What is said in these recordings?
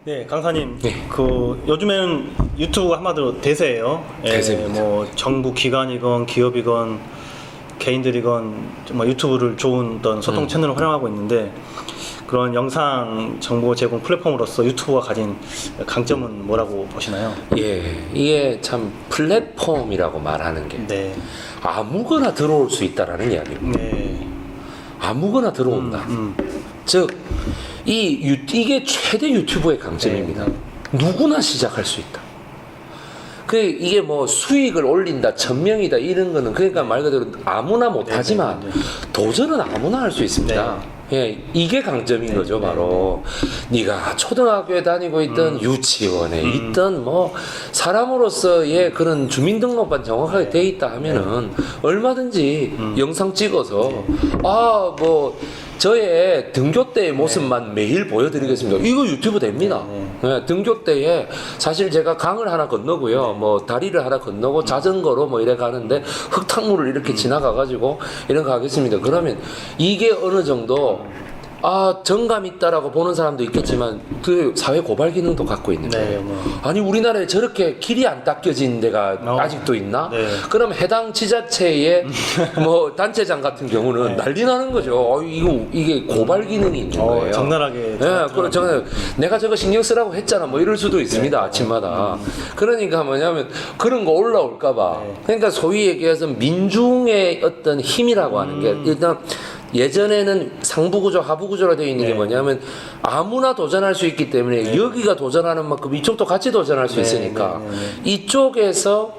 네, 강사님, 네. 요즘에는 유튜브가 한마디로 대세예요. 대세입니다. 뭐 정부 기관이건 기업이건 개인들이건 정말 유튜브를 좋은 어떤 소통 채널을 활용하고 있는데, 그런 영상 정보 제공 플랫폼으로서 유튜브가 가진 강점은 뭐라고 보시나요? 예, 이게 참 플랫폼이라고 말하는 게 네, 아무거나 들어올 수 있다라는 이야기입니다. 네, 아무거나 들어온다. 즉, 이게 최대 유튜브의 강점입니다. 누구나 시작할 수 있다. 이게 뭐 수익을 올린다, 1000명이다 이런 거는 그러니까 말 그대로 아무나 못하지만 도전은 아무나 할 수 있습니다. 예, 이게 강점인 거죠, 바로. 네가 초등학교에 다니고 있던 유치원에 있던 뭐 사람으로서의 그런 주민등록만 정확하게 돼 있다 하면은 얼마든지 영상 찍어서 뭐 저의 등교 때의 모습만 매일 보여드리겠습니다. 이거 유튜브 됩니다. 네, 등교 때에 사실 제가 강을 하나 건너고요, 뭐 다리를 하나 건너고 자전거로 뭐 이래 가는데 흙탕물을 이렇게 지나가가지고 이런 거 하겠습니다. 그러면 이게 어느 정도 정감 있다라고 보는 사람도 있겠지만 그 사회 고발 기능도 갖고 있는 거예요. 아니 우리나라에 저렇게 길이 안 닦여진 데가 아직도 있나? 그럼 해당 지자체의 뭐 단체장 같은 경우는 난리 나는 거죠. 이게 고발 기능이 있는 거예요. 적나라하게. 그렇죠. 내가 저거 신경 쓰라고 했잖아. 뭐 이럴 수도 있습니다. 아침마다. 그러니까 뭐냐면 그런 거 올라올까봐. 그러니까 소위 얘기해서 민중의 어떤 힘이라고 하는 게 일단 예전에는 상부구조, 하부구조로 되어 있는 게 뭐냐면 아무나 도전할 수 있기 때문에 여기가 도전하는 만큼 이쪽도 같이 도전할 수 있으니까 이쪽에서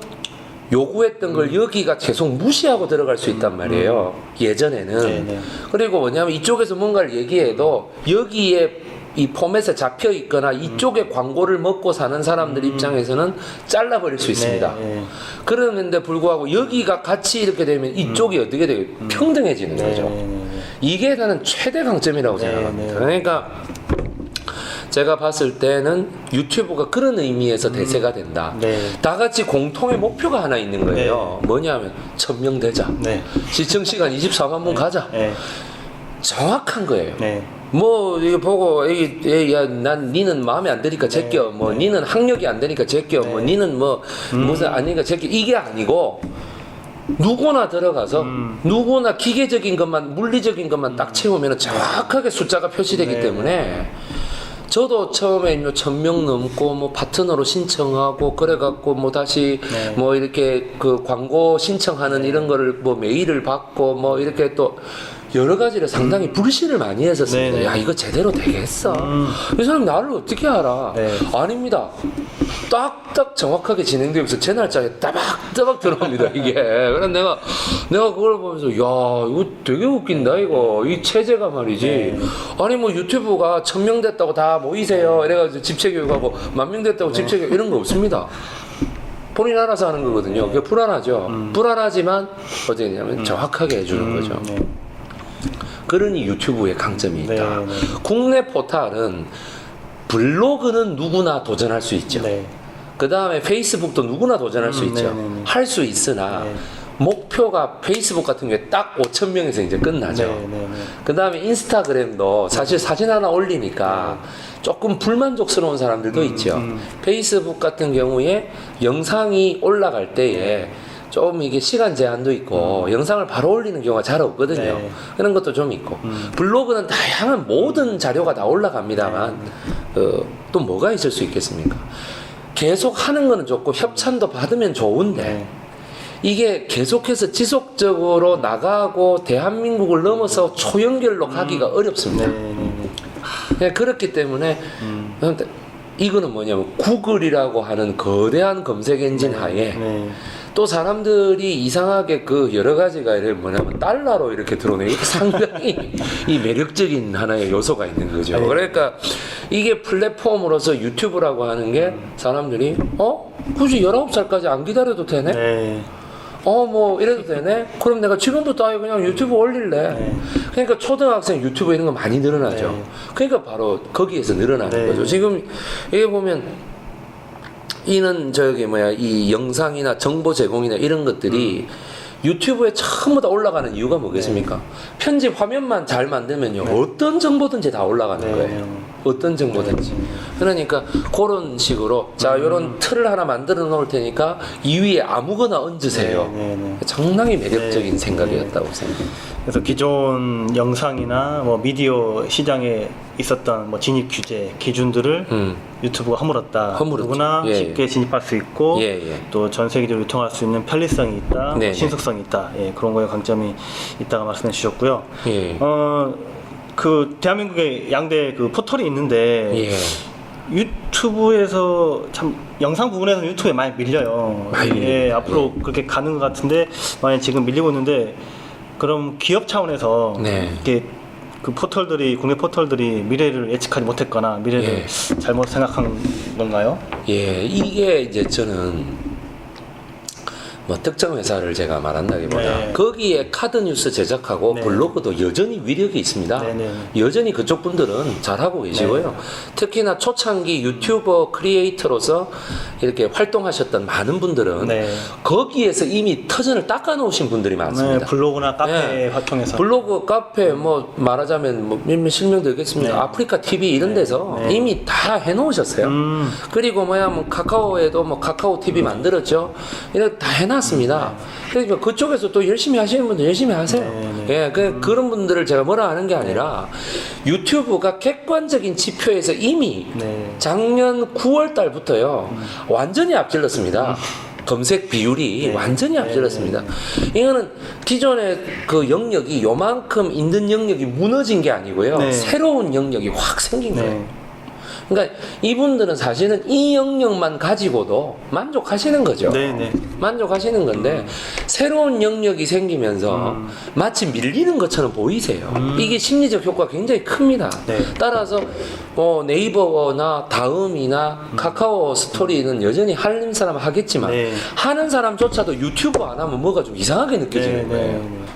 요구했던 걸 여기가 계속 무시하고 들어갈 수 있단 말이에요. 예전에는. 그리고 뭐냐면 이쪽에서 뭔가를 얘기해도 여기에 이 포맷에 잡혀 있거나 이쪽에 광고를 먹고 사는 사람들 입장에서는 잘라버릴 수 있습니다. 그런데 불구하고 여기가 같이 이렇게 되면 이쪽이 어떻게 돼요? 평등해지는 거죠. 이게 나는 최대 강점이라고 생각합니다. 그러니까 제가 봤을 때는 유튜브가 그런 의미에서 대세가 된다. 다 같이 공통의 목표가 하나 있는 거예요. 뭐냐면 1000명 되자. 시청 시간 24만 분 가자. 정확한 거예요. 뭐 이거 보고 난 니는 마음에 안 드니까 제껴. 뭐 니는 학력이 안 되니까 제껴. 뭐 니는 뭐 무슨 아니니까 제껴. 이게 아니고 누구나 들어가서 누구나 기계적인 것만 물리적인 것만 딱 채우면 정확하게 숫자가 표시되기 때문에 저도 처음에 1000명 넘고 뭐 파트너로 신청하고 그래갖고 뭐 다시 뭐 이렇게 그 광고 신청하는 이런 거를 뭐 메일을 받고 뭐 이렇게 또 여러 가지를 상당히 불신을 많이 했었습니다. 야, 이거 제대로 되겠어? 이 사람 나를 어떻게 알아? 아닙니다. 딱딱 정확하게 진행되면서 제 날짜에 따박따박 들어옵니다, 이게. 그래서 내가 그걸 보면서, 야, 이거 되게 웃긴다, 이거. 이 체제가 말이지. 아니, 뭐 유튜브가 1000명 됐다고 다 모이세요. 이래가지고 집체교육하고 10,000명 됐다고 집체교육 이런 거 없습니다. 본인 알아서 하는 거거든요. 그게 불안하죠. 불안하지만, 어떻게 되냐면 정확하게 해주는 거죠. 그러니 유튜브의 강점이 있다. 국내 포탈은 블로그는 누구나 도전할 수 있죠. 그 다음에 페이스북도 누구나 도전할 수 있죠. 할 수 있으나 목표가 페이스북 같은 경우에 딱 5,000명에서 이제 끝나죠. 그 다음에 인스타그램도 사실 사진 하나 올리니까 조금 불만족스러운 사람들도 있죠. 페이스북 같은 경우에 영상이 올라갈 때에 좀 이게 시간 제한도 있고 영상을 바로 올리는 경우가 잘 없거든요. 그런 것도 좀 있고 블로그는 다양한 모든 자료가 다 올라갑니다만 또 뭐가 있을 수 있겠습니까? 계속 하는 거는 좋고 협찬도 받으면 좋은데 이게 계속해서 지속적으로 나가고 대한민국을 넘어서 초연결로 가기가 어렵습니다. 그렇기 때문에 이거는 뭐냐면 구글이라고 하는 거대한 검색 엔진 하에 또 사람들이 이상하게 그 여러 가지가 뭐냐면 달러로 이렇게 들어오네. 이게 상당히 이 매력적인 하나의 요소가 있는 거죠. 그러니까 이게 플랫폼으로서 유튜브라고 하는 게 사람들이 굳이 19살까지 안 기다려도 되네? 뭐 이래도 되네? 그럼 내가 지금부터 아예 그냥 유튜브 올릴래. 그러니까 초등학생 유튜브 이런 거 많이 늘어나죠. 그러니까 바로 거기에서 늘어나는 거죠. 지금 여기 보면 이는 이 영상이나 정보 제공이나 이런 것들이 유튜브에 전부 다 올라가는 이유가 뭐겠습니까? 편집 화면만 잘 만들면요 어떤 정보든지 다 올라가는 거예요. 어떤 정보든지. 그러니까 그런 식으로 자 요런 틀을 하나 만들어 놓을 테니까 이 위에 아무거나 얹으세요. 상당히 매력적인 생각이었다고 생각합니다. 그래서 기존 영상이나 뭐 미디어 시장에 있었던 뭐 진입 규제 기준들을 유튜브가 허물었다. 허물었죠. 누구나 예, 쉽게 진입할 수 있고 예. 또 전 세계적으로 유통할 수 있는 편리성이 있다, 네, 신속성이 있다. 예, 그런 거에 강점이 있다고 말씀해 주셨고요. 예. 그 대한민국에 양대 그 포털이 있는데 예. 유튜브에서 참 영상 부분에서는 유튜브에 많이 밀려요. 많이 예, 밀립니다. 앞으로 그렇게 가는 것 같은데 만약 지금 밀리고 있는데 그럼 기업 차원에서 네. 이렇게 그 포털들이 국내 포털들이 미래를 예측하지 못했거나 미래를 예. 잘못 생각한 건가요? 예, 이게 이제 저는 뭐 특정 회사를 제가 말한다기보다 네. 거기에 카드 뉴스 제작하고 네. 블로그도 여전히 위력이 있습니다. 네. 여전히 그쪽 분들은 잘하고 계시고요. 네. 특히나 초창기 유튜버 크리에이터로서 이렇게 활동하셨던 많은 분들은 네. 거기에서 이미 터전을 닦아 놓으신 분들이 많습니다. 네, 블로그나 카페 네. 활동해서 블로그, 카페, 뭐 말하자면 뭐 몇몇 실명드리겠습니다. 네. 아프리카 TV 이런 데서 네. 이미 다 해놓으셨어요. 그리고 뭐 카카오에도 뭐 카카오 TV 만들었죠. 이렇게 다 해놨습니다. 그러니까 그쪽에서 또 열심히 하시는 분들 열심히 하세요. 예, 그런 분들을 제가 뭐라 하는 게 아니라 유튜브가 객관적인 지표에서 이미 작년 9월 달부터요 완전히 앞질렀습니다. 검색 비율이 완전히 앞질렀습니다. 이거는 기존의 그 영역이 요만큼 있는 영역이 무너진 게 아니고요. 새로운 영역이 확 생긴 거예요. 그러니까 이분들은 사실은 이 영역만 가지고도 만족하시는 거죠. 만족하시는 건데 새로운 영역이 생기면서 마치 밀리는 것처럼 보이세요. 이게 심리적 효과가 굉장히 큽니다. 따라서 뭐 네이버나 다음이나 카카오 스토리는 여전히 하는 사람 하겠지만 하는 사람조차도 유튜브 안 하면 뭐가 좀 이상하게 느껴지는 거예요.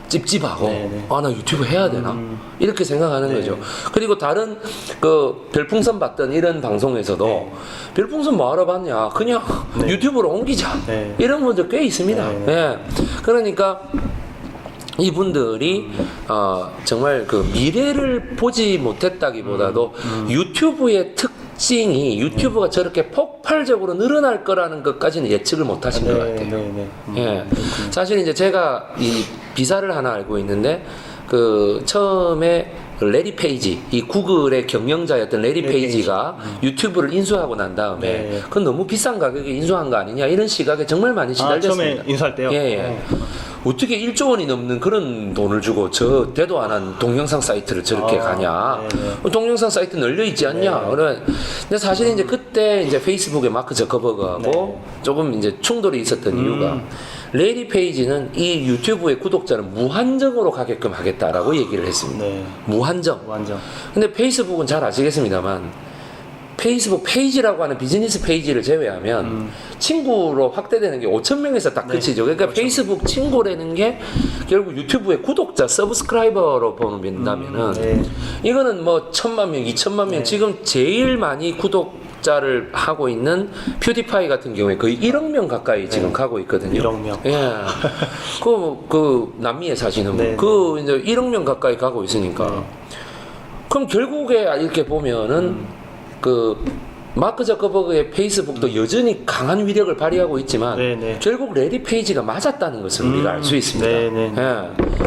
찝찝하고 아 나 유튜브 해야 되나 이렇게 생각하는 거죠. 그리고 다른 그 별풍선 받던 이런 방송에서도 별풍선 뭐하러 받냐 그냥 유튜브로 옮기자 이런 분들 꽤 있습니다. 그러니까 이분들이 정말 그 미래를 보지 못했다기보다도 유튜브의 특징이 유튜브가 저렇게 폭발적으로 늘어날 거라는 것까지는 예측을 못 하신 것 같아요. 사실 이제 제가 이 기사를 하나 알고 있는데 그 처음에 레리 페이지 이 구글의 경영자였던 레리 페이지가 유튜브를 인수하고 난 다음에 그건 너무 비싼 가격에 인수한 거 아니냐 이런 시각에 정말 많이 시달렸습니다. 처음에 인수할 때요? 어떻게 1조 원이 넘는 그런 돈을 주고 저 대도 안 한 동영상 사이트를 저렇게 가냐? 동영상 사이트 널려 있지 않냐? 근데 사실 이제 그때 이제 페이스북의 마크 저커버그하고 조금 이제 충돌이 있었던 이유가 레리 페이지는 이 유튜브의 구독자를 무한정으로 가게끔 하겠다라고 얘기를 했습니다. 무한정. 근데 페이스북은 잘 아시겠습니다만 페이스북 페이지라고 하는 비즈니스 페이지를 제외하면 친구로 확대되는 게 5,000명에서 딱 끝이죠. 그러니까 페이스북 친구라는 게 결국 유튜브의 구독자, 서브스크라이버로 본다면은 이거는 뭐 1,000만 명, 2,000만 명 지금 제일 많이 구독자를 하고 있는 퓨디파이 같은 경우에 거의 1억 명 가까이 지금 가고 있거든요. 1억 명. 그 남미에 사시는 분, 그 이제 1억 명 가까이 가고 있으니까. 그럼 결국에 이렇게 보면은 그 마크 저커버그의 페이스북도 여전히 강한 위력을 발휘하고 있지만 결국 레리 페이지가 맞았다는 것을 우리가 알 수 있습니다.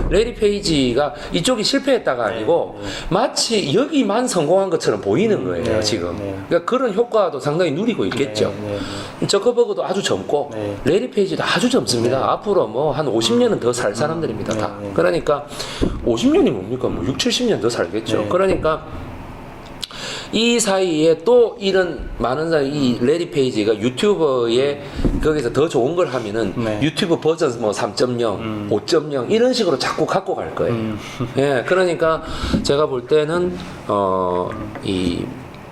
레리 페이지가 이쪽이 실패했다가 아니고 마치 여기만 성공한 것처럼 보이는 거예요. 지금. 그러니까 그런 효과도 상당히 누리고 있겠죠. 저커버그도 아주 젊고 레리 페이지도 아주 젊습니다. 앞으로 뭐 한 50년은 더 살 사람들입니다. 다. 그러니까 50년이 뭡니까? 뭐 6, 70년 더 살겠죠. 그러니까 이 사이에 또 이런 많은 사람 이 레리 페이지가 유튜버에 거기서 더 좋은 걸 하면은 유튜브 버전 뭐 3.0, 5.0 이런 식으로 자꾸 갖고 갈 거예요. 그러니까 제가 볼 때는 이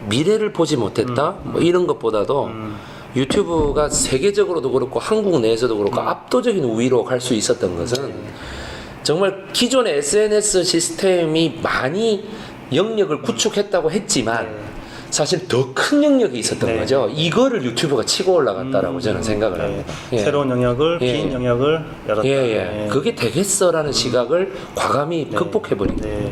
미래를 보지 못했다 뭐 이런 것보다도 유튜브가 세계적으로도 그렇고 한국 내에서도 그렇고 압도적인 우위로 갈 수 있었던 것은 정말 기존의 SNS 시스템이 많이 영역을 구축했다고 했지만 사실 더 큰 영역이 있었던 거죠. 이거를 유튜브가 치고 올라갔다라고 저는 생각을 합니다. 새로운 영역을, 빈 영역을 열었다. 그게 되겠어라는 시각을 과감히 극복해버린 거예요.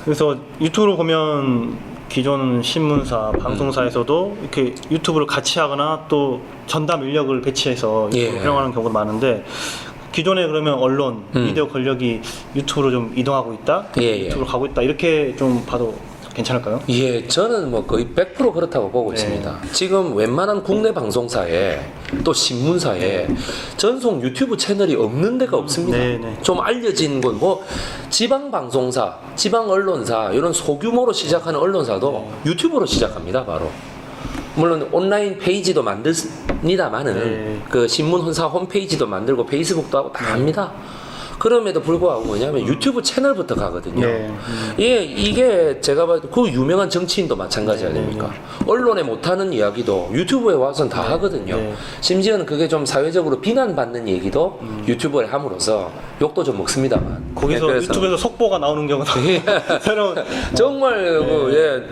그래서 유튜브로 보면 기존 신문사, 방송사에서도 이렇게 유튜브를 같이 하거나 또 전담 인력을 배치해서 유튜브를 활용하는 경우가 많은데 기존에 그러면 언론, 미디어 권력이 유튜브로 좀 이동하고 있다? 유튜브로 가고 있다 이렇게 좀 봐도 괜찮을까요? 예, 저는 뭐 거의 100% 그렇다고 보고 있습니다. 지금 웬만한 국내 방송사에 또 신문사에 전속 유튜브 채널이 없는 데가 없습니다. 좀 알려진 곳, 뭐 지방 방송사, 지방 언론사 이런 소규모로 시작하는 언론사도 유튜브로 시작합니다, 바로. 물론 온라인 페이지도 만듭니다만은 그 신문사 홈페이지도 만들고 페이스북도 하고 다 합니다. 그럼에도 불구하고 뭐냐면 유튜브 채널부터 가거든요. 예, 이게 제가 봐도 그 유명한 정치인도 마찬가지 아닙니까? 언론에 못하는 이야기도 유튜브에 와서는 다 하거든요. 심지어는 그게 좀 사회적으로 비난받는 얘기도 유튜브에 함으로써 욕도 좀 먹습니다만. 거기서 그래서 유튜브에서 속보가 나오는 경우도 새로운 정말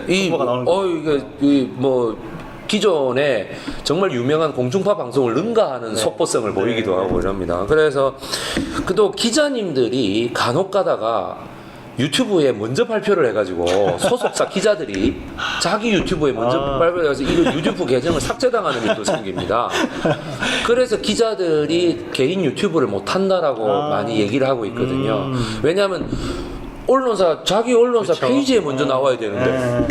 속보가 나오는 이게 뭐 기존에 정말 유명한 공중파 방송을 능가하는 속보성을 보이기도 하고 이럽니다. 그래서 또 기자님들이 간혹 가다가 유튜브에 먼저 발표를 해가지고 소속사 기자들이 자기 유튜브에 먼저 발표를 해서 이거 유튜브 계정을 삭제당하는 일도 생깁니다. 그래서 기자들이 개인 유튜브를 못한다라고 많이 얘기를 하고 있거든요. 왜냐하면 자기 언론사 페이지에 먼저 나와야 되는데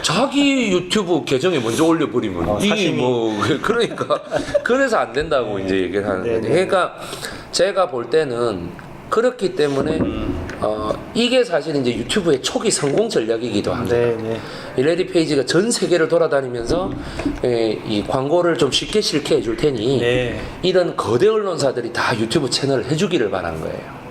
자기 유튜브 계정에 먼저 올려버리면 이게 뭐 그러니까 그래서 안 된다고 이제 얘기를 하는 거죠. 그러니까 제가 볼 때는 그렇기 때문에 이게 사실 이제 유튜브의 초기 성공 전략이기도 합니다. 이 레디 페이지가 전 세계를 돌아다니면서 이 광고를 좀 쉽게 실게 해줄 테니 이런 거대 언론사들이 다 유튜브 채널을 해주기를 바란 거예요.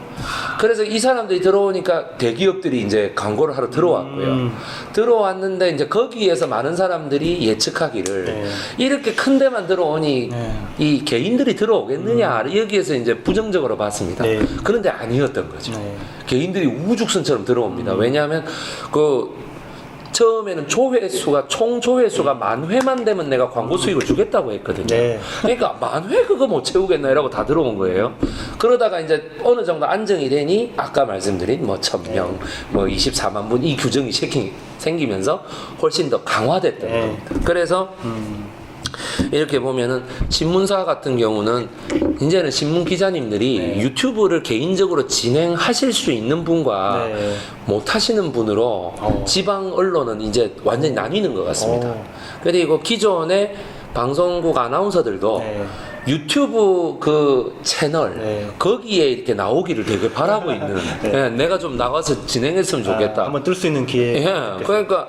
그래서 이 사람들이 들어오니까 대기업들이 이제 광고를 하러 들어왔고요. 들어왔는데 이제 거기에서 많은 사람들이 예측하기를 이렇게 큰 데만 들어오니 이 개인들이 들어오겠느냐 여기에서 이제 부정적으로 봤습니다. 그런데 아니었던 거죠. 개인들이 우후죽순처럼 들어옵니다. 왜냐하면 처음에는 총 조회수가 10,000회만 되면 내가 광고 수익을 주겠다고 했거든요. 그러니까 10,000회 그거 못 채우겠나 이라고 다 들어온 거예요. 그러다가 이제 어느 정도 안정이 되니 아까 말씀드린 뭐 1,000명, 뭐 24만 분 이 규정이 생기면서 훨씬 더 강화됐던 겁니다. 그래서 이렇게 보면은 신문사 같은 경우는 이제는 신문 기자님들이 유튜브를 개인적으로 진행하실 수 있는 분과 못 하시는 분으로 지방 언론은 이제 완전히 나뉘는 것 같습니다. 그리고 기존의 방송국 아나운서들도 유튜브 그 채널 거기에 이렇게 나오기를 되게 바라고 있는 내가 좀 나가서 진행했으면 좋겠다. 한번 뜰 수 있는 기회. 그러니까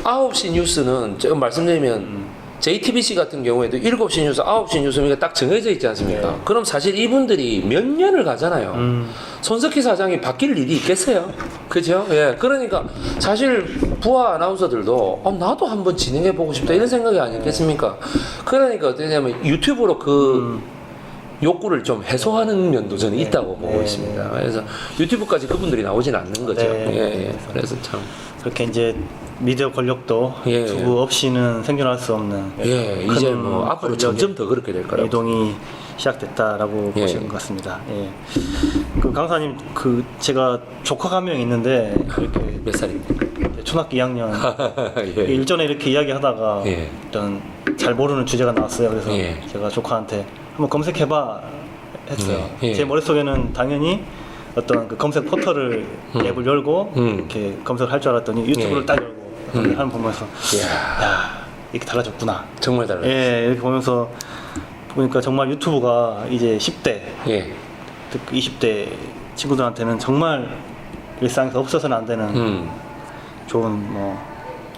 9시 뉴스는 제가 말씀드리면 JTBC 같은 경우에도 7시 뉴스, 9시 뉴스가 딱 정해져 있지 않습니까? 그럼 사실 이분들이 몇 년을 가잖아요. 손석희 사장이 바뀔 일이 있겠어요? 그죠? 그러니까 사실 부하 아나운서들도 나도 한번 진행해보고 싶다 이런 생각이 아니겠습니까? 그러니까 어떠냐면 유튜브로 욕구를 좀 해소하는 면도 저는 있다고 보고 있습니다. 그래서 유튜브까지 그분들이 나오진 않는 거죠. 그래서 참. 그렇게 이제 미디어 권력도 유튜브 없이는 생존할 수 없는 이제 뭐 앞으로 점점 더 그렇게 될 거라고 이동이 시작됐다라고 보시는 것 같습니다. 그 강사님 제가 조카가 한 명 있는데 이렇게 몇 살입니까? 초등학교 2학년 일전에 이렇게 이야기하다가 일단 잘 모르는 주제가 나왔어요. 그래서 제가 조카한테 한번 검색해봐 했어요. 제 머릿속에는 당연히 어떤 그 검색 포털을 앱을 열고 이렇게 검색을 할 줄 알았더니 유튜브를 딱 열고 하는 거 보면서 야 이렇게 달라졌구나. 정말 달라졌어요. 이렇게 보면서 보니까 정말 유튜브가 이제 10대, 20대 친구들한테는 정말 일상에서 없어서는 안 되는 좋은 뭐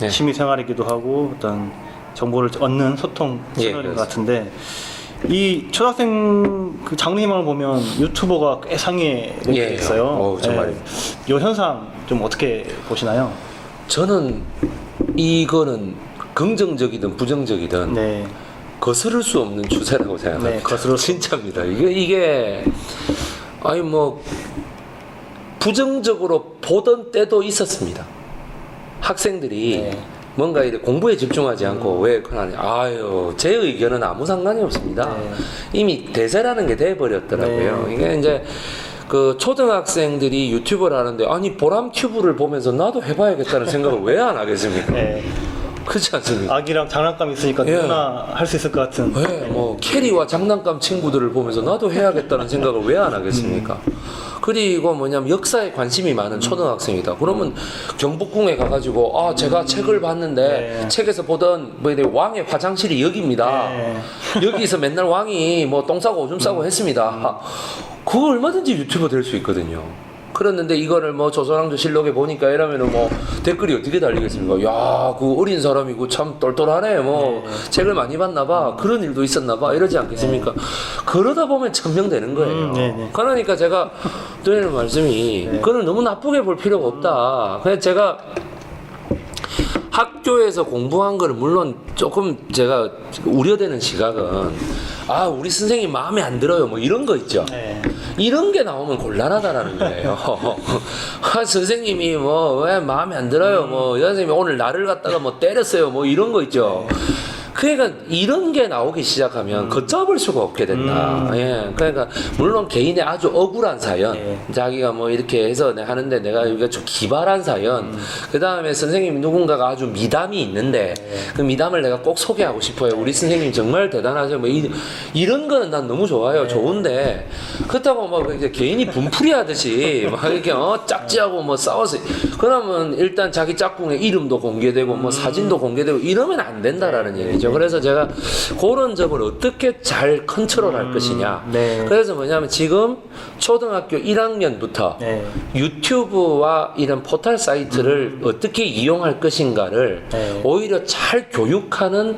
취미 생활이기도 하고 어떤 정보를 얻는 소통 채널인 것 같은데 이 초등학생 그 장르희망을 보면 유튜버가 꽤 상위에 있어요. 정말입니다. 이 현상 좀 어떻게 보시나요? 저는 이거는 긍정적이든 부정적이든 거스를 수 없는 추세라고 생각합니다. 진짜입니다. 이게 아니 뭐 부정적으로 보던 때도 있었습니다. 학생들이 뭔가 이제 공부에 집중하지 않고 왜 그러냐. 제 의견은 아무 상관이 없습니다. 이미 대세라는 게 돼버렸더라고요. 이게 이제 그 초등학생들이 유튜브를 하는데 아니 보람 튜브를 보면서 나도 해봐야겠다는 생각을 왜 안 하겠습니까? 네. 그렇지 않습니까? 아기랑 장난감 있으니까 예. 누구나 할 수 있을 것 같은. 네, 뭐 캐리와 장난감 친구들을 보면서 나도 해야겠다는 생각을 왜 안 하겠습니까? 그리고 뭐냐면 역사에 관심이 많은 초등학생이다. 그러면 경복궁에 가가지고 아 제가 책을 봤는데 네. 책에서 보던 뭐 이래 왕의 화장실이 여기입니다. 네. 여기서 맨날 왕이 뭐 똥 싸고 오줌 싸고 했습니다. 그거 얼마든지 유튜버 될 수 있거든요. 그랬는데 이거를 뭐 조선왕조실록에 보니까 이러면은 뭐 댓글이 어떻게 달리겠습니까? 야, 그 어린 사람이고 참 똘똘하네. 뭐 책을 많이 봤나 봐. 그런 일도 있었나 봐. 이러지 않겠습니까? 그러다 보면 천명되는 거예요. 네네. 그러니까 제가 드리는 말씀이 그걸 너무 나쁘게 볼 필요가 없다. 그냥 제가 학교에서 공부한 거를 물론 조금 제가 우려되는 시각은 아 우리 선생님 마음에 안 들어요 뭐 이런 거 있죠. 네. 이런 게 나오면 곤란하다라는 거예요. 아, 선생님이 뭐 왜 마음에 안 들어요 뭐 여선생님이 오늘 나를 갖다가 뭐 때렸어요 뭐 이런 거 있죠. 그러니까 이런 게 나오기 시작하면 걷잡을 수가 없게 된다. 예, 그러니까 물론 개인의 아주 억울한 사연, 자기가 뭐 이렇게 해서 내가 하는데 내가 여기가 좀 기발한 사연, 그 다음에 선생님 누군가가 아주 미담이 있는데 그 미담을 내가 꼭 소개하고 싶어요. 우리 선생님 정말 대단하죠. 뭐 이런 거는 난 너무 좋아요. 좋은데 그렇다고 뭐 이제 개인이 분풀이 하듯이 막 이렇게 짝지하고 뭐 싸워서 그러면 일단 자기 짝꿍의 이름도 공개되고 뭐 사진도 공개되고 이러면 안 된다라는 얘기죠. 그래서 제가 그런 점을 어떻게 잘 컨트롤할 것이냐. 네. 그래서 뭐냐면 지금 초등학교 1학년부터 네. 유튜브와 이런 포털 사이트를 어떻게 이용할 것인가를 네. 오히려 잘 교육하는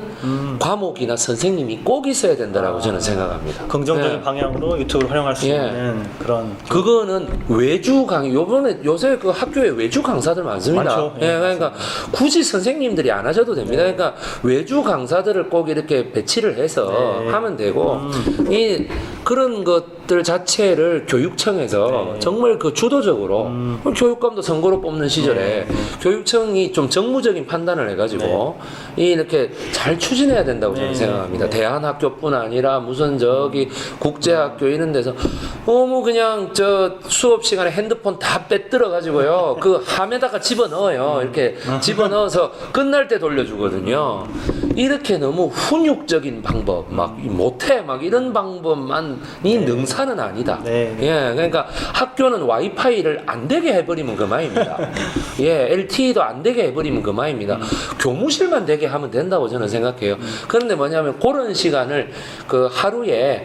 과목이나 선생님이 꼭 있어야 된다라고 저는 생각합니다. 긍정적인 네. 방향으로 유튜브를 활용할 수 예. 있는 그런. 그거는 외주 강의 요새 그 학교에 외주 강사들 많습니다. 많죠. 예, 예, 그러니까 굳이 선생님들이 안 하셔도 됩니다. 그러니까 외주 강사들을 꼭 이렇게 배치를 해서 네. 하면 되고 이 그런 것들 자체를 교육청에서 정말 그 주도적으로 교육감도 선거로 뽑는 시절에 교육청이 좀 정무적인 판단을 해가지고 이렇게 잘 추진해야 된다고 저는 생각합니다. 대한학교뿐 아니라 무슨 저기 국제학교 이런 데서 너무 그냥 저 수업 시간에 핸드폰 다 빼들어 가지고요 그 함에다가 집어 넣어요. 이렇게 집어 넣어서 끝날 때 돌려주거든요. 이렇게 너무 훈육적인 방법 막 못해 막 이런 방법만이 능사는 아니다. 네. 예, 그러니까 학교는 와이파이를 안 되게 해버리면 그만입니다. 예, LTE도 안 되게 해버리면 그만입니다. 교무실만 되게 하면 된다고 저는 생각해요. 그런데 뭐냐면 그런 시간을 그 하루에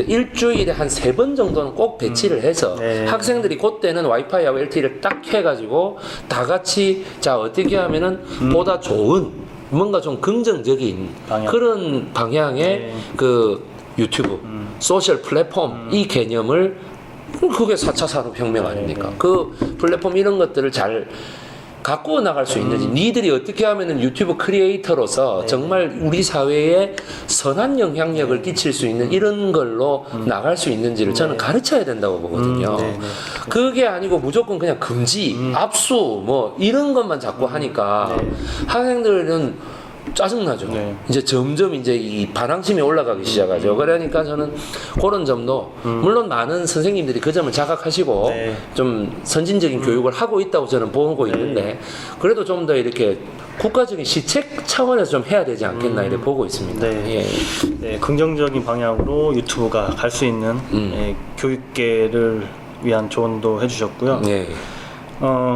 일주일에 한 3번 정도는 꼭 배치를 해서 네. 학생들이 그때는 와이파이하고 LTE를 딱 해가지고 다 같이 자 어떻게 하면은 보다 좋은 뭔가 좀 긍정적인 방향. 그런 방향의 그 유튜브 소셜 플랫폼 이 개념을 그게 4차 산업혁명 아닙니까? 그 플랫폼 이런 것들을 잘 갖고 나갈 수 있는지 니들이 어떻게 하면은 유튜브 크리에이터로서 정말 우리 사회에 선한 영향력을 끼칠 수 있는 이런 걸로 나갈 수 있는지를 저는 가르쳐야 된다고 보거든요. 그게 아니고 무조건 그냥 금지, 압수 뭐 이런 것만 자꾸 하니까 학생들은 짜증나죠. 네. 이제 점점 이제 이 반항심이 올라가기 시작하죠. 그러니까 저는 그런 점도 물론 많은 선생님들이 그 점을 자각하시고 네. 좀 선진적인 교육을 하고 있다고 저는 보고 있는데 그래도 좀 더 이렇게 국가적인 시책 차원에서 좀 해야 되지 않겠나 이렇게 보고 있습니다. 네. 예. 네, 긍정적인 방향으로 유튜브가 갈 수 있는 예, 교육계를 위한 조언도 해주셨고요. 예.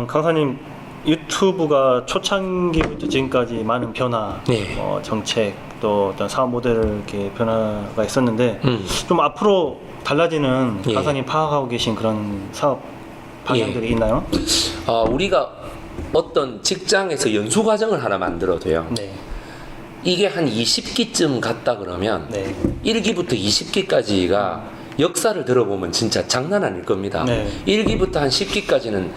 강사님 유튜브가 초창기부터 지금까지 많은 변화, 네. 정책 또 어떤 사업 모델 이렇게 변화가 있었는데 음. 좀 앞으로 달라지는 예. 강사님 파악하고 계신 그런 사업 방향들이 있나요? 우리가 어떤 직장에서 연수 과정을 하나 만들어도요. 네. 이게 한 20기쯤 갔다 그러면 네. 1기부터 20기까지가 역사를 들어보면 진짜 장난 아닐 겁니다. 네. 1기부터 한 10기까지는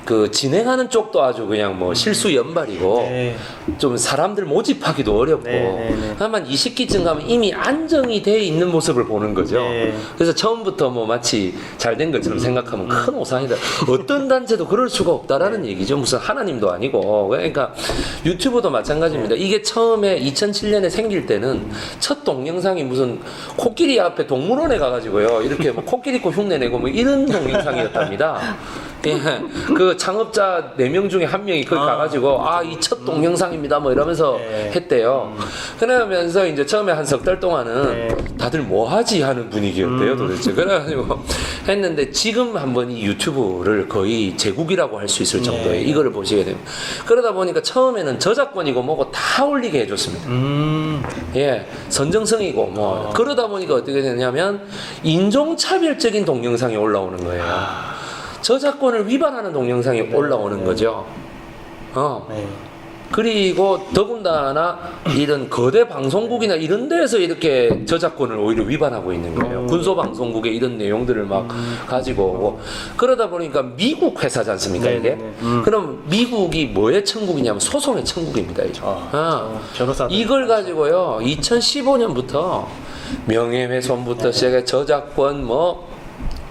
그 진행하는 쪽도 아주 그냥 뭐 실수 연발이고 네. 좀 사람들 모집하기도 어렵고 네. 한 20기쯤 가면 이미 안정이 돼 있는 모습을 보는 거죠. 네. 그래서 처음부터 뭐 마치 잘 된 것처럼 생각하면 큰 오산이다. 어떤 단체도 그럴 수가 없다라는 얘기죠. 무슨 하나님도 아니고. 그러니까 유튜브도 마찬가지입니다. 이게 처음에 2007년에 생길 때는 첫 동영상이 무슨 코끼리 앞에 동물원에 가가지고요. 이렇게 뭐 코끼리 코 흉내 내고 뭐 이런 동영상이었답니다. 예, 그 창업자 4명 중에 1명이 거기 가가지고 이 첫 동영상입니다 뭐 이러면서 네. 했대요. 그러면서 이제 처음에 한 석 달 동안은 네. 다들 뭐 하지 하는 분위기였대요 도대체. 그래가지고 했는데 지금 한번 이 유튜브를 거의 제국이라고 할 수 있을 정도의 이거를 보시게 됩니다. 그러다 보니까 처음에는 저작권이고 뭐고 다 올리게 해줬습니다. 예, 선정성이고 뭐 그러다 보니까 어떻게 되냐면 인종차별적인 동영상이 올라오는 거예요. 저작권을 위반하는 동영상이 올라오는 거죠. 네. 그리고 더군다나 이런 거대 방송국이나 이런 데에서 이렇게 저작권을 오히려 위반하고 있는 거예요. 군소방송국의 이런 내용들을 막 가지고 오고 그러다 보니까 미국 회사지 않습니까 이게? 그럼 미국이 뭐의 천국이냐면 소송의 천국입니다. 이게. 변호사 이걸 가지고요 2015년부터 명예훼손부터 시작해 저작권 뭐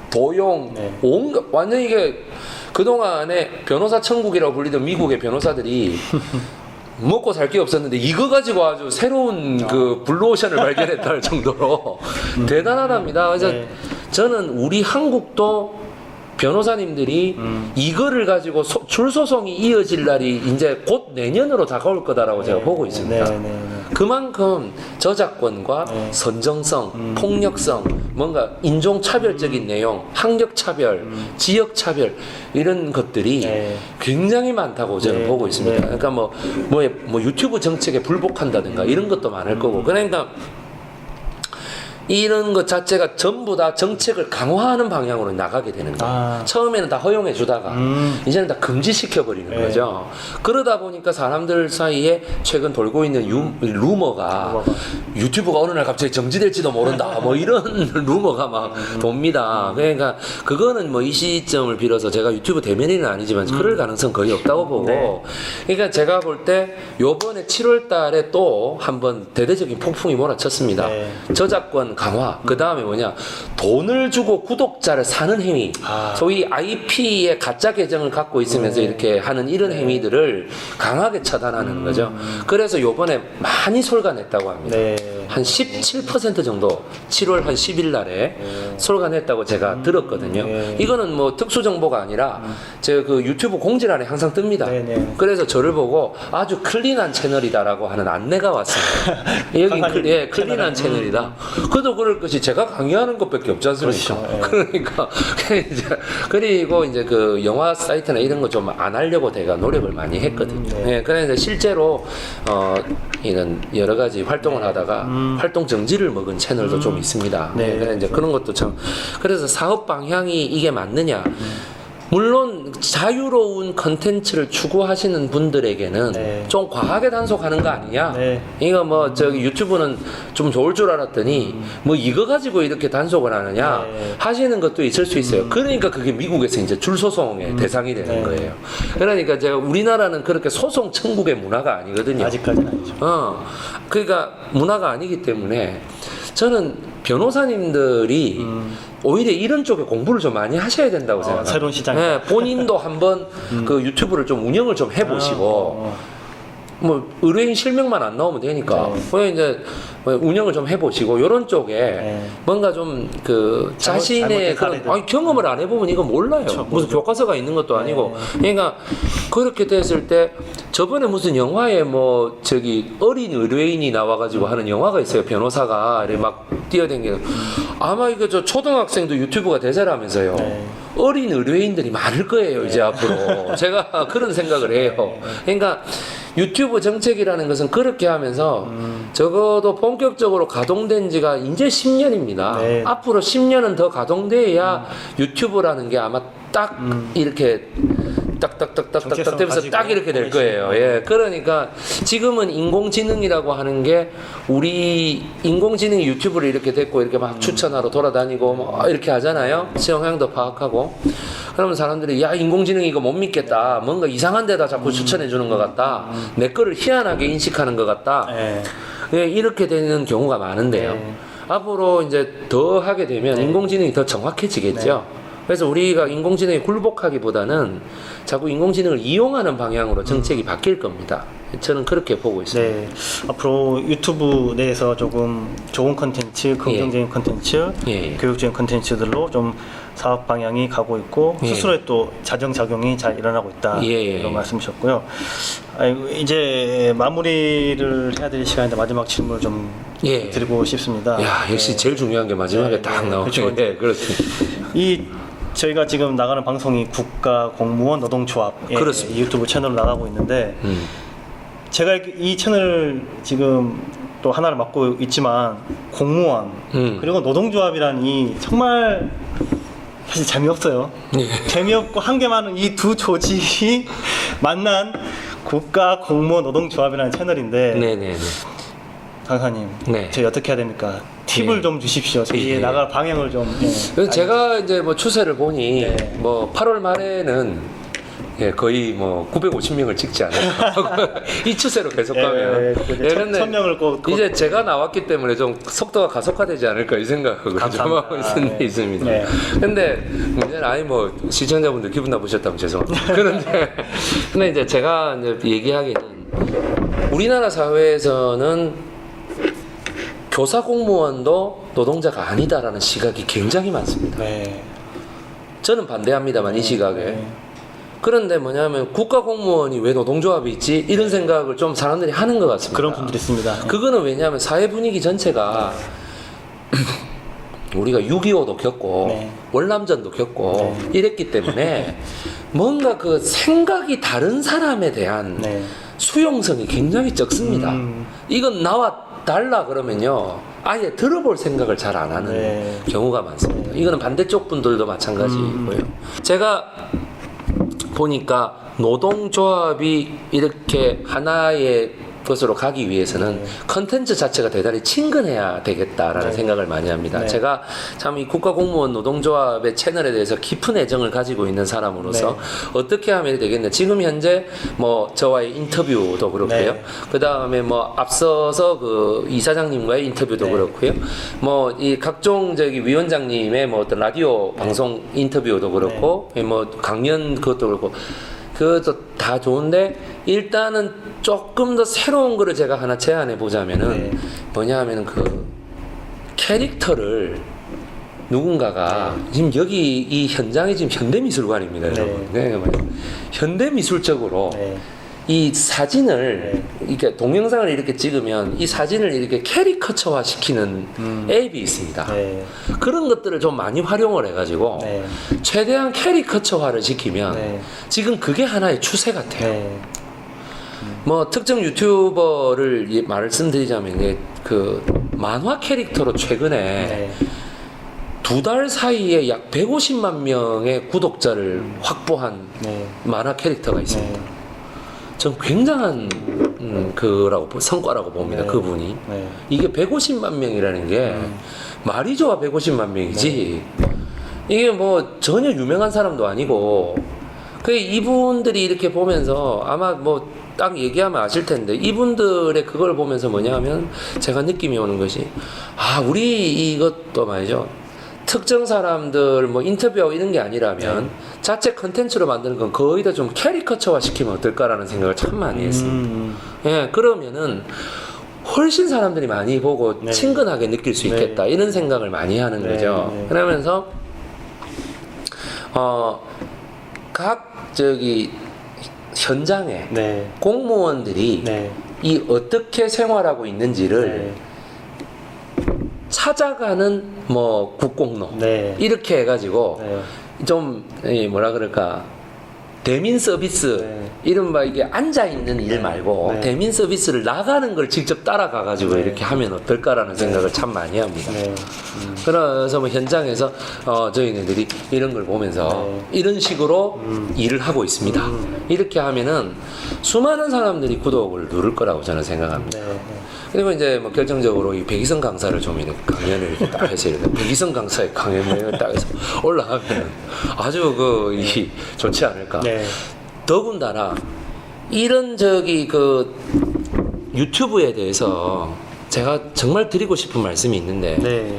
도용, 온갖 완전 이게 그동안에 변호사 천국이라고 불리던 미국의 변호사들이 먹고 살 게 없었는데 이거 가지고 아주 새로운 그 블루오션을 발견했다는 정도로 대단하답니다. 그래서 저는 우리 한국도 변호사님들이 이거를 가지고 줄소송이 이어질 날이 이제 곧 내년으로 다가올 거다라고 제가 보고 있습니다. 그만큼 저작권과 선정성, 폭력성, 뭔가 인종차별적인 내용, 학력차별, 지역차별 이런 것들이 굉장히 많다고 저는 보고 있습니다. 그러니까 뭐 유튜브 정책에 불복한다든가 이런 것도 많을 거고 그러니까 이런 것 자체가 전부 다 정책을 강화하는 방향으로 나가게 되는 거예요. 처음에는 다 허용해 주다가 이제는 다 금지시켜 버리는 거죠. 그러다 보니까 사람들 사이에 최근 돌고 있는 루머가 유튜브가 어느 날 갑자기 정지될지도 모른다 뭐 이런 루머가 막 돕니다. 그러니까 그거는 뭐 이 시점을 빌어서 제가 유튜브 대면인은 아니지만 그럴 가능성 거의 없다고 보고 그러니까 제가 볼 때 요번에 7월 달에 또 한번 대대적인 폭풍이 몰아쳤습니다. 저작권 강화, 그 다음에 뭐냐, 돈을 주고 구독자를 사는 행위, 소위 IP의 가짜 계정을 갖고 있으면서 이렇게 하는 이런 행위들을 강하게 처단하는 거죠. 그래서 요번에 많이 솔가냈다고 합니다. 한 17% 정도 7월 한 10일 날에 솔가냈다고 제가 들었거든요. 이거는 뭐 특수 정보가 아니라 제가 그 유튜브 공지란에 항상 뜹니다. 그래서 저를 보고 아주 클린한 채널이다라고 하는 안내가 왔습니다. 여기 클린한 채널이다. 그도 그럴 것이 제가 강의하는 것밖에 없지 않습니까? 그러니까 그리고 이제 그 영화 사이트나 이런 거 좀 안 하려고 제가 노력을 많이 했거든요. 그래서 실제로 이런 여러 가지 활동을 하다가 활동 정지를 먹은 채널도 좀 있습니다. 그래서 이제 그런 것도 참 그래서 사업 방향이 이게 맞느냐? 물론 자유로운 컨텐츠를 추구하시는 분들에게는 좀 과하게 단속하는 거 아니냐? 이거 뭐 저기 유튜브는 좀 좋을 줄 알았더니 뭐 이거 가지고 이렇게 단속을 하느냐 하시는 것도 있을 수 있어요. 그러니까 그게 미국에서 이제 줄소송의 대상이 되는 거예요. 그러니까 제가 우리나라는 그렇게 소송 천국의 문화가 아니거든요. 아직까지는 아니죠. 그러니까 문화가 아니기 때문에 저는 변호사님들이 오히려 이런 쪽에 공부를 좀 많이 하셔야 된다고 생각합니다. 새로운 시장. 본인도 한번 그 유튜브를 좀 운영을 좀 해보시고 뭐 의뢰인 실명만 안 나오면 되니까 그냥 이제 운영을 좀 해보시고 이런 쪽에 뭔가 좀 그 자신의 그런 경험을 안 해보면 이거 몰라요. 무슨 교과서가 있는 것도 아니고 그러니까 그렇게 됐을 때 저번에 무슨 영화에 뭐 저기 어린 의뢰인이 나와가지고 하는 영화가 있어요. 변호사가 이렇게 막 뛰어다니는 아마 이거 저 초등학생도 유튜브가 대세라면서요. 어린 의뢰인들이 많을 거예요 이제 앞으로. 제가 그런 생각을 해요. 그러니까 유튜브 정책이라는 것은 그렇게 하면서 적어도 본격적으로 가동된 지가 이제 10년입니다. 앞으로 10년은 더 가동돼야 유튜브라는 게 아마 딱 이렇게 딱딱딱딱딱딱 되면서 가지고 딱 이렇게 될 거예요. 예. 그러니까 지금은 인공지능이라고 하는 게 우리 인공지능이 유튜브를 이렇게 됐고 이렇게 막 추천하러 돌아다니고 뭐 이렇게 하잖아요. 성향도 파악하고. 그러면 사람들이 야 인공지능 이거 못 믿겠다. 뭔가 이상한 데다 자꾸 추천해 주는 것 같다. 내 거를 희한하게 인식하는 것 같다. 네. 예, 이렇게 되는 경우가 많은데요. 네. 앞으로 이제 더 하게 되면 인공지능이 더 정확해지겠죠. 그래서 우리가 인공지능에 굴복하기보다는 자꾸 인공지능을 이용하는 방향으로 정책이 바뀔 겁니다. 저는 그렇게 보고 있습니다. 네. 앞으로 유튜브 내에서 조금 좋은 컨텐츠, 긍정적인 컨텐츠, 예. 교육적인 컨텐츠들로 좀 사업 방향이 가고 있고 예. 스스로의 또 자정작용이 잘 일어나고 있다. 예. 이런 말씀이셨고요. 아이고, 이제 마무리를 해야 될 시간인데 마지막 질문을 좀 예. 드리고 싶습니다. 야, 역시 제일 중요한 게 마지막에 네, 딱 네, 나오죠. 그렇죠. 네, 그렇습니다. 이 저희가 지금 나가는 방송이 국가공무원 노동조합 그렇습니다. 유튜브 채널로 나가고 있는데 제가 이 채널 지금 또 하나를 맡고 있지만 공무원 그리고 노동조합이란 이 정말 사실 재미없어요. 예. 재미없고 한계 많은 이 두 조직이 만난 국가공무원 노동조합이라는 채널인데 네네네. 강사님, 네. 저희 어떻게 해야 됩니까? 팁을 예. 좀 주십시오. 저희 예. 나갈 방향을 좀. 그래서 제가 이제 뭐 추세를 보니 네. 뭐 8월 말에는 예, 거의 뭐 950명을 찍지 않을까. 이 추세로 계속 가면. 근데 1000명을 꼭. 이제 제가 나왔기 때문에 좀 속도가 가속화되지 않을까 이 생각을 좀 감사합니다. 하고 있는 네. 있습니다. 네. 근데 문제는 아니 뭐 시청자분들 기분 나쁘셨다면 죄송합니다. 근데 이제 제가 이제 얘기하기는 우리나라 사회에서는 교사 공무원도 노동자가 아니다라는 시각이 굉장히 많습니다. 네. 저는 반대합니다만 이 시각에. 네. 그런데 뭐냐면 국가 공무원이 왜 노동조합이 있지? 이런 생각을 좀 사람들이 하는 것 같습니다. 그런 분들이 있습니다. 그거는 왜냐하면 사회 분위기 전체가 우리가 6.25도 겪고 네. 월남전도 겪고 이랬기 때문에 뭔가 그 생각이 다른 사람에 대한 네. 수용성이 굉장히 적습니다. 이건 나와 달라 그러면요 아예 들어볼 생각을 잘 안 하는 네. 경우가 많습니다. 이거는 반대쪽 분들도 마찬가지고요. 제가 보니까 노동조합이 이렇게 하나의 것으로 가기 위해서는 컨텐츠 자체가 대단히 친근해야 되겠다라는 생각을 많이 합니다. 네. 제가 참 이 국가공무원 노동조합의 채널에 대해서 깊은 애정을 가지고 있는 사람으로서 어떻게 하면 되겠냐. 지금 현재 뭐 저와의 인터뷰도 그렇고요. 네. 그 다음에 뭐 앞서서 그 이사장님과의 인터뷰도 네. 그렇고요. 뭐 이 각종 저기 위원장님의 뭐 어떤 라디오 방송 인터뷰도 그렇고 뭐 강연 그것도 그렇고 그것도 다 좋은데 일단은 조금 더 새로운 거를 제가 하나 제안해 보자면은 뭐냐 하면은 그 캐릭터를 누군가가 지금 여기 이 현장이 지금 현대미술관입니다, 여러분. 네, 현대미술적으로 이 사진을 이렇게 동영상을 이렇게 찍으면 이 사진을 이렇게 캐리커처화 시키는 앱이 있습니다. 그런 것들을 좀 많이 활용을 해가지고 최대한 캐리커처화를 시키면 지금 그게 하나의 추세 같아요. 뭐 특정 유튜버를 말씀드리자면 이제 그 만화 캐릭터로 최근에 2달 사이에 약 150만 명의 구독자를 확보한 만화 캐릭터가 있습니다. 전 굉장한 성과라고 봅니다. 그분이 이게 150만 명이라는 게 말이 좋아 150만 명이지 이게 뭐 전혀 유명한 사람도 아니고 그 이분들이 이렇게 보면서 아마 뭐 딱 얘기하면 아실 텐데 이분들의 그걸 보면서 뭐냐면 제가 느낌이 오는 것이 아 우리 이것도 말이죠. 특정 사람들 뭐 인터뷰하고 이런 게 아니라면 자체 컨텐츠로 만드는 건 거의 다 좀 캐리커처화 시키면 어떨까라는 생각을 참 많이 했습니다. 예, 그러면은 훨씬 사람들이 많이 보고 친근하게 느낄 수 있겠다 이런 생각을 많이 하는 거죠. 그러면서 각 저기 현장에 공무원들이 이 어떻게 생활하고 있는지를 찾아가는 뭐 국공로 이렇게 해가지고 좀 뭐라 그럴까 대민 서비스 네. 이른바 이게 앉아 있는 일 말고 네. 대민 서비스를 나가는 걸 직접 따라가 가지고 네. 이렇게 하면 어떨까라는 생각을 참 많이 합니다. 네. 그래서 뭐 현장에서 저희네들이 이런 걸 보면서 네. 이런 식으로 일을 하고 있습니다. 이렇게 하면은 수많은 사람들이 구독을 누를 거라고 저는 생각합니다. 네. 그리고 이제 뭐 결정적으로 이 백이성 강사를 좀 이렇게 강연을 이렇게 딱 해서 이렇게 백이성 강사의 강연을 딱 해서 올라가면 아주 이 좋지 않을까. 네. 더군다나 이런 그 유튜브에 대해서 제가 정말 드리고 싶은 말씀이 있는데 네.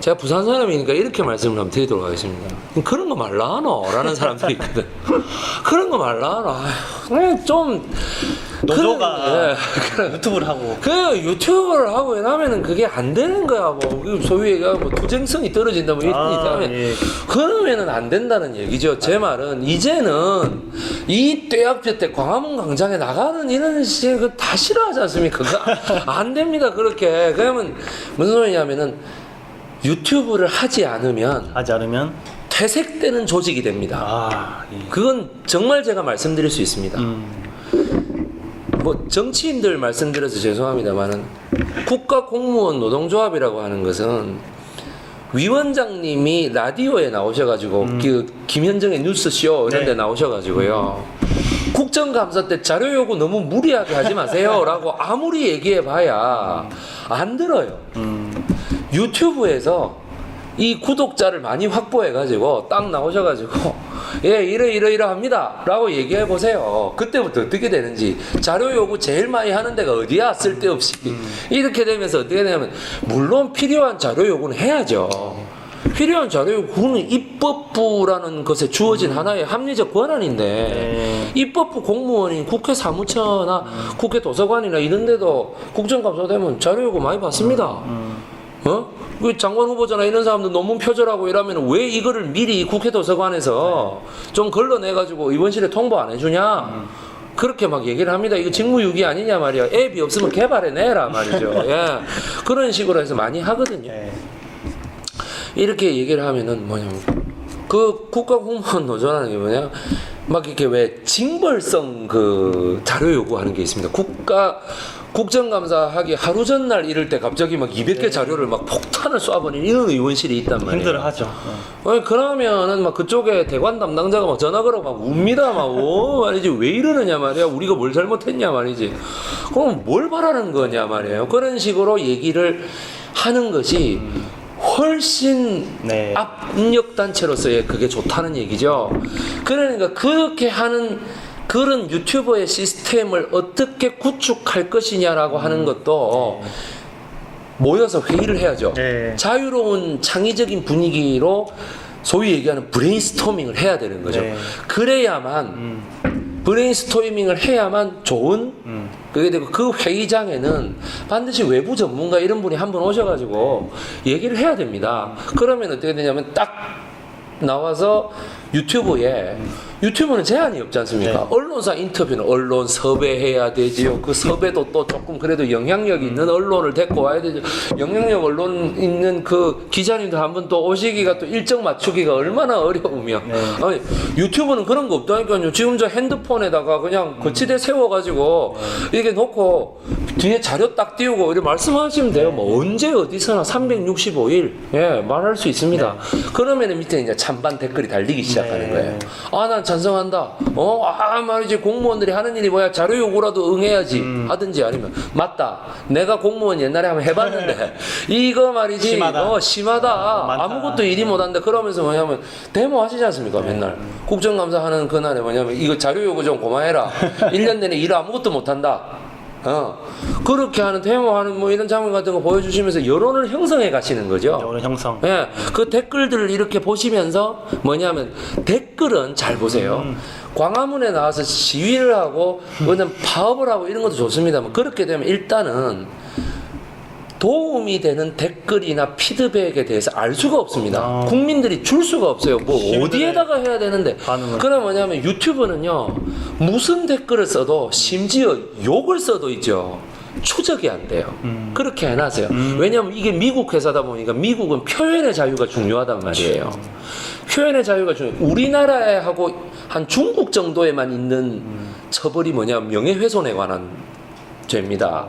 제가 부산 사람이니까 이렇게 말씀을 한번 드리도록 하겠습니다. 그런 거 말라 하노? 라는 사람들이 있거든. 그런 거 말라 하노? 그냥 좀 노조가 그런, 유튜브를 하고 그 유튜브를 하고 이러면은 그게 안 되는 거야. 뭐 소위 얘기하면 뭐 투쟁성이 떨어진다 뭐 이런 게 있다면 예. 그러면은 안 된다는 얘기죠. 제 말은 이제는 이 떼약볕 때 광화문 광장에 나가는 이런 식 다 싫어하지 않습니까? 그거 안 됩니다. 그렇게. 그러면 무슨 소리냐면은 유튜브를 하지 않으면 퇴색되는 조직이 됩니다. 예. 그건 정말 제가 말씀드릴 수 있습니다. 뭐 정치인들 말씀드려서 죄송합니다만은 국가공무원 노동조합이라고 하는 것은 위원장님이 라디오에 나오셔가지고 그 김현정의 뉴스쇼 이런 데 네. 나오셔가지고요. 국정감사 때 자료 요구 너무 무리하게 하지 마세요라고 아무리 얘기해봐야 안 들어요. 유튜브에서 이 구독자를 많이 확보해가지고 딱 나오셔가지고 예 이러이러합니다 라고 얘기해보세요. 그때부터 어떻게 되는지. 자료 요구 제일 많이 하는 데가 어디야? 쓸데없이 이렇게 되면서 어떻게 되냐면 물론 필요한 자료 요구는 해야죠. 필요한 자료 요구는 입법부라는 것에 주어진 하나의 합리적 권한인데 네. 입법부 공무원인 국회 사무처나 국회 도서관이나 이런 데도 국정감사 되면 자료 요구 많이 받습니다. 그 장관 후보자나 이런 사람들 논문 표절하고 이러면 왜 이거를 미리 국회 도서관에서 좀 걸러내가지고 의원실에 통보 안 해주냐? 그렇게 막 얘기를 합니다. 이거 직무유기 아니냐 말이야. 앱이 없으면 개발해내라 말이죠. 예. 그런 식으로 해서 많이 하거든요. 네. 이렇게 얘기를 하면은 뭐냐면 그 국가공무원 노조라는 게 뭐냐? 막 이렇게 왜 징벌성 그 자료 요구하는 게 있습니다. 국정감사하기 하루 전날 이럴 때 갑자기 막 200개 자료를 막 폭탄을 쏴버리는 이런 의원실이 있단 말이에요. 힘들어하죠. 그러면은 막 그쪽에 대관 담당자가 막 전화 걸어 막 웁니다. 막 말이지 왜 이러느냐 말이야. 우리가 뭘 잘못했냐 말이지. 그럼 뭘 바라는 거냐 말이에요. 그런 식으로 얘기를 하는 것이 훨씬 네. 압력 단체로서의 그게 좋다는 얘기죠. 그러니까 그렇게 하는 그런 유튜버의 시스템을 어떻게 구축할 것이냐라고 하는 것도 모여서 회의를 해야죠. 네. 자유로운 창의적인 분위기로 소위 얘기하는 브레인스토밍을 해야 되는 거죠. 네. 그래야만 브레인스토밍을 해야만 좋은 그게 되고 그 회의장에는 반드시 외부 전문가 이런 분이 한 분 오셔가지고 얘기를 해야 됩니다. 그러면 어떻게 되냐면 딱 나와서 유튜브는 제한이 없지 않습니까? 네. 언론사 인터뷰는 언론 섭외해야 되지요. 그 섭외도 또 조금 그래도 영향력 있는 언론을 데리고 와야 되죠. 영향력 언론 있는 그 기자님들 한번 또 오시기가 또 일정 맞추기가 얼마나 어려우며. 네. 아니, 유튜브는 그런 거 없다니까요. 지금 저 핸드폰에다가 그냥 거치대 세워가지고 이렇게 놓고 뒤에 자료 딱 띄우고 이렇게 말씀하시면 돼요. 뭐 언제 어디서나 365일 예 말할 수 있습니다. 그러면 밑에 이제 찬반 댓글이 달리기 시작하는 거예요. 아, 난 찬성한다. 말이지 공무원들이 하는 일이 뭐야? 자료 요구라도 응해야지 하든지 아니면 맞다. 내가 공무원 옛날에 한번 해봤는데 이거 말이지 심하다. 많다. 아무것도 일이 못한다. 그러면서 뭐냐면 데모 하시지 않습니까? 맨날 국정감사 하는 그날에 뭐냐면 이거 자료 요구 좀 고마해라. 1년 내내 일 아무것도 못한다. 그렇게 하는 데모하는 뭐 이런 장면 같은 거 보여주시면서 여론을 형성해 가시는 거죠. 여론 형성. 예, 그 댓글들을 이렇게 보시면서 뭐냐면 댓글은 잘 보세요. 광화문에 나와서 시위를 하고 그냥 파업을 하고 이런 것도 좋습니다만 그렇게 되면 일단은 도움이 되는 댓글이나 피드백에 대해서 알 수가 없습니다. 국민들이 줄 수가 없어요. 뭐 어디에다가 해야 되는데. 그럼 뭐냐면 유튜브는요. 무슨 댓글을 써도 심지어 욕을 써도 있죠. 추적이 안 돼요. 그렇게 해놨어요. 왜냐하면 이게 미국 회사다 보니까 미국은 표현의 자유가 중요하단 말이에요. 표현의 자유가 중요해요. 우리나라에 하고 한 중국 정도에만 있는 처벌이 뭐냐 명예훼손에 관한 죄입니다.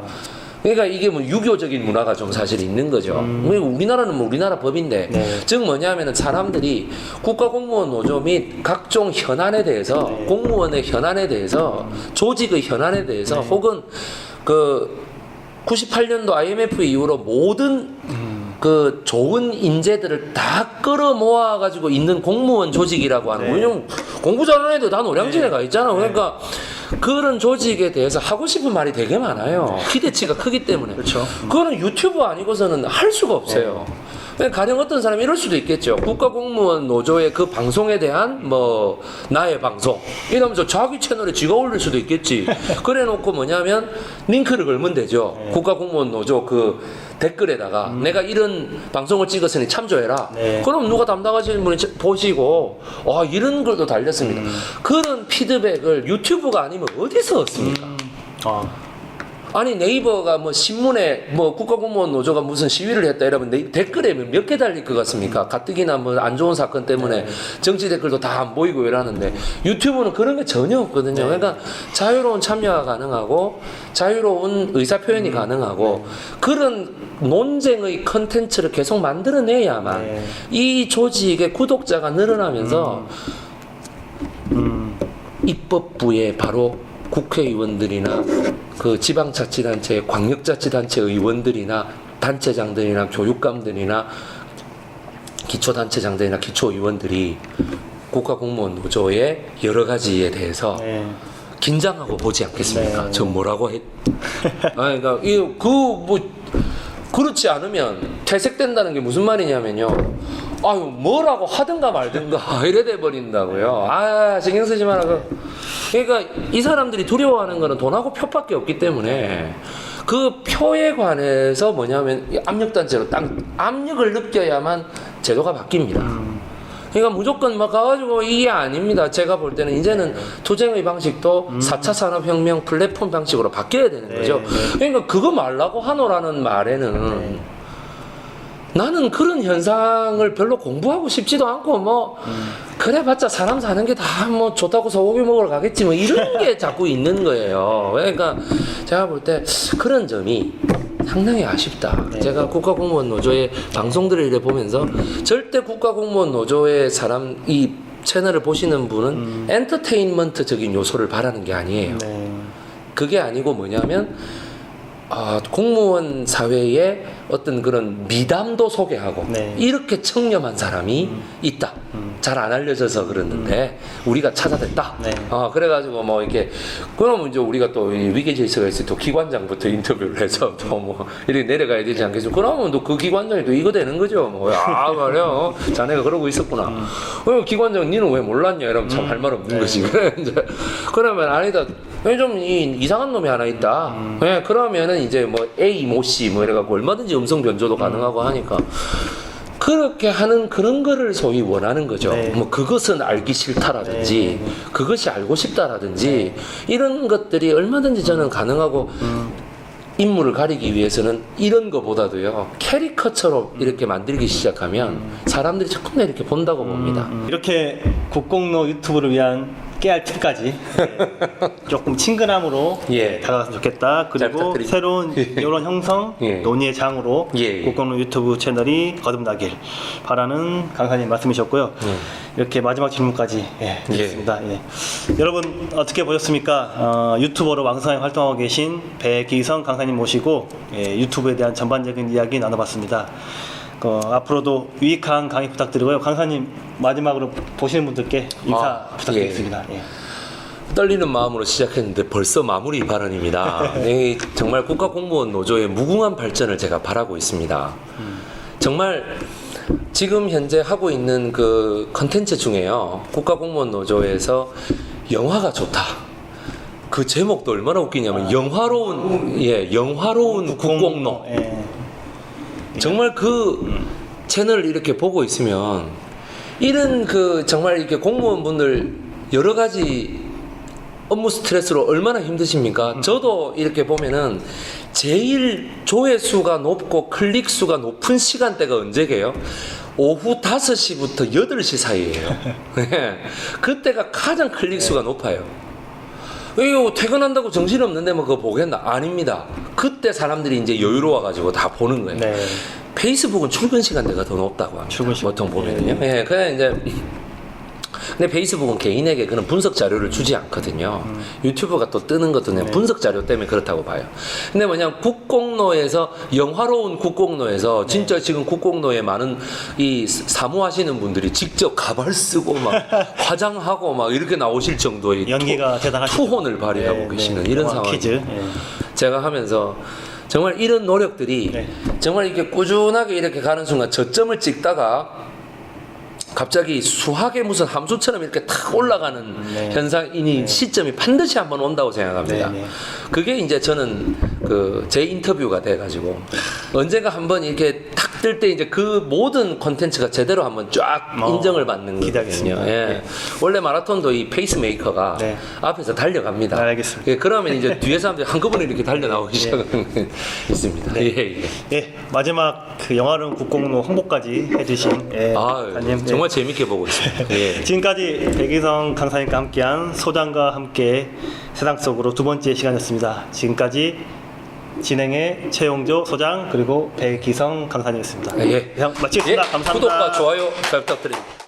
그러니까 이게 뭐 유교적인 문화가 좀 사실 있는 거죠. 우리나라는 뭐 우리나라 법인데, 네. 즉 뭐냐면은 사람들이 국가공무원 노조 및 각종 현안에 대해서, 네. 공무원의 현안에 대해서, 조직의 현안에 대해서, 네. 혹은 그 98년도 IMF 이후로 모든 그 좋은 인재들을 다 끌어모아 가지고 있는 공무원 조직이라고 하는 네. 왜냐면 공부 잘하는 애들 다 노량진에 네. 가 있잖아. 그러니까 그런 조직에 대해서 하고 싶은 말이 되게 많아요. 기대치가 크기 때문에. 그렇죠. 그거는 유튜브 아니고서는 할 수가 없어요. 그러니까 가령 어떤 사람이 이럴 수도 있겠죠. 국가공무원 노조의 그 방송에 대한 뭐 나의 방송 이러면서 자기 채널에 지가 올릴 수도 있겠지. 그래 놓고 뭐냐면 링크를 걸면 되죠. 국가공무원 노조 그 댓글에다가 내가 이런 방송을 찍었으니 참조해라. 네. 그럼 누가 담당하시는 분이 보시고 이런 글도 달렸습니다. 그런 피드백을 유튜브가 아니면 어디서 얻습니까? 아니 네이버가 뭐 신문에 뭐 국가공무원 노조가 무슨 시위를 했다 이러면 댓글에 몇 개 달릴 것 같습니까? 가뜩이나 뭐 안 좋은 사건 때문에 정치 댓글도 다 안 보이고 이러는데 유튜브는 그런 게 전혀 없거든요. 그러니까 자유로운 참여가 가능하고 자유로운 의사 표현이 가능하고 그런 논쟁의 컨텐츠를 계속 만들어내야만 이 조직의 구독자가 늘어나면서 입법부에 바로 국회의원들이나 그 지방자치단체, 광역자치단체 의원들이나 단체장들이나 교육감들이나 기초단체장들이나 기초의원들이 국가공무원 노조의 여러 가지에 대해서 긴장하고 보지 않겠습니까? 네. 저 뭐라고 했? 그러니까 그렇지 않으면 퇴색된다는 게 무슨 말이냐면요. 아유 뭐라고 하든가 말든가 이래 돼 버린다고요. 신경 쓰지 마라. 그러니까 이 사람들이 두려워하는 거는 돈하고 표밖에 없기 때문에 그 표에 관해서 뭐냐면 압력단체로 딱 압력을 느껴야만 제도가 바뀝니다. 그러니까 무조건 막 가가지고 이게 아닙니다. 제가 볼 때는 이제는 투쟁의 방식도 4차 산업혁명 플랫폼 방식으로 바뀌어야 되는 거죠. 그러니까 그거 말라고 하노라는 말에는 나는 그런 현상을 별로 공부하고 싶지도 않고 뭐 그래봤자 사람 사는 게 다 뭐 좋다고 소고기 먹으러 가겠지 뭐 이런 게 자꾸 있는 거예요. 그러니까 제가 볼 때 그런 점이 상당히 아쉽다. 제가 국가공무원 노조의 방송들을 이래 보면서 절대 국가공무원 노조의 사람 이 채널을 보시는 분은 엔터테인먼트적인 요소를 바라는 게 아니에요. 그게 아니고 뭐냐면 공무원 사회의 어떤 그런 미담도 소개하고 이렇게 청렴한 사람이 있다. 잘 안 알려져서 그러는데 우리가 찾아냈다. 그래가지고 뭐 이렇게 그러면 이제 우리가 또 위계질서가 있을 때 또 기관장부터 인터뷰를 해서 또 뭐 이렇게 내려가야 되지 않겠습니까? 그러면 또 그 기관장이 또 이거 되는 거죠. 말이야. 자네가 그러고 있었구나. 기관장 니는 왜 몰랐냐? 이러면 참 할 말 없는 거지. 그러면 아니다. 좀 이상한 놈이 하나 있다. 그러면은 이제 뭐 A 모 씨 뭐 이래갖고 얼마든지 음성 변조도 가능하고 하니까 그렇게 하는 그런 거를 소위 원하는 거죠. 뭐 그것은 알기 싫다라든지 그것이 알고 싶다라든지 이런 것들이 얼마든지 저는 가능하고 인물을 가리기 위해서는 이런 거보다도요 캐리커처로 이렇게 만들기 시작하면 사람들이 조금 더 이렇게 본다고 봅니다. 이렇게 국공노 유튜브를 위한 깨알 팁까지 조금 친근함으로 다가갔으면 좋겠다. 그리고 새로운 여론 형성 논의의 장으로 국공노 유튜브 채널이 거듭나길 바라는 강사님 말씀이셨고요. 이렇게 마지막 질문까지 드렸습니다. 여러분 어떻게 보셨습니까? 유튜버로 왕성하게 활동하고 계신 백기성 강사님 모시고 유튜브에 대한 전반적인 이야기 나눠봤습니다. 앞으로도 유익한 강의 부탁드리고요. 강사님 마지막으로 보시는 분들께 인사 부탁드리겠습니다. 떨리는 마음으로 시작했는데 벌써 마무리 발언입니다. 정말 국가공무원 노조의 무궁한 발전을 제가 바라고 있습니다. 정말 지금 현재 하고 있는 그 컨텐츠 중에요. 국가공무원 노조에서 영화가 좋다. 그 제목도 얼마나 웃기냐면 영화로운 국공노. 정말 그 채널을 이렇게 보고 있으면 이런 그 정말 이렇게 공무원분들 여러 가지 업무 스트레스로 얼마나 힘드십니까? 저도 이렇게 보면은 제일 조회수가 높고 클릭수가 높은 시간대가 언제게요? 오후 5시부터 8시 사이예요. 예. 그때가 가장 클릭 수가 높아요. 이거 퇴근한다고 정신없는데 뭐 그거 보겠나? 아닙니다. 그때 사람들이 이제 여유로워가지고 다 보는 거예요. 네. 페이스북은 출근 시간대가 더 높다고 합니다. 출근 시간. 보통 보면요. 예, 그냥 이제 근데 페이스북은 개인에게 그런 분석 자료를 주지 않거든요. 유튜브가 또 뜨는 것도 그냥 분석 자료 때문에 그렇다고 봐요. 근데 뭐냐 국공로에서 영화로운 국공로에서 진짜 지금 국공로에 많은 이 사무하시는 분들이 직접 가발 쓰고 막 화장하고 막 이렇게 나오실 정도의 연기가 대단하시죠. 투혼을 발휘하고 계시는 이런 영화 퀴즈. 상황이에요. 제가 하면서 정말 이런 노력들이 네. 정말 이렇게 꾸준하게 이렇게 가는 순간 저점을 찍다가 갑자기 수학의 무슨 함수처럼 이렇게 탁 올라가는 네. 현상이니 시점이 반드시 한번 온다고 생각합니다. 네, 네. 그게 이제 저는 그 제 인터뷰가 돼가지고 언젠가 한번 이렇게 탁 뜰 때 이제 그 모든 콘텐츠가 제대로 한번 쫙 인정을 받는 거거든요. 기대하겠습니다. 예. 네. 원래 마라톤도 이 페이스메이커가 네. 앞에서 달려갑니다. 알겠습니다. 예, 그러면 이제 뒤에 사람들이 한꺼번에 이렇게 달려 나오기 시작하는 있습니다. 네. 예, 예. 예, 마지막 그 영화로운 국공로 홍보까지 해주신 아, 정말 재밌게 보고 있습니다. 예. 지금까지 백이성 강사님과 함께한 소장과 함께 세상 속으로 두 번째 시간이었습니다. 지금까지 진행의 최용조 소장 그리고 백이성 강사님이었습니다. 예. 이상 마치겠습니다. 예, 감사합니다. 구독과 좋아요 잘 부탁드립니다.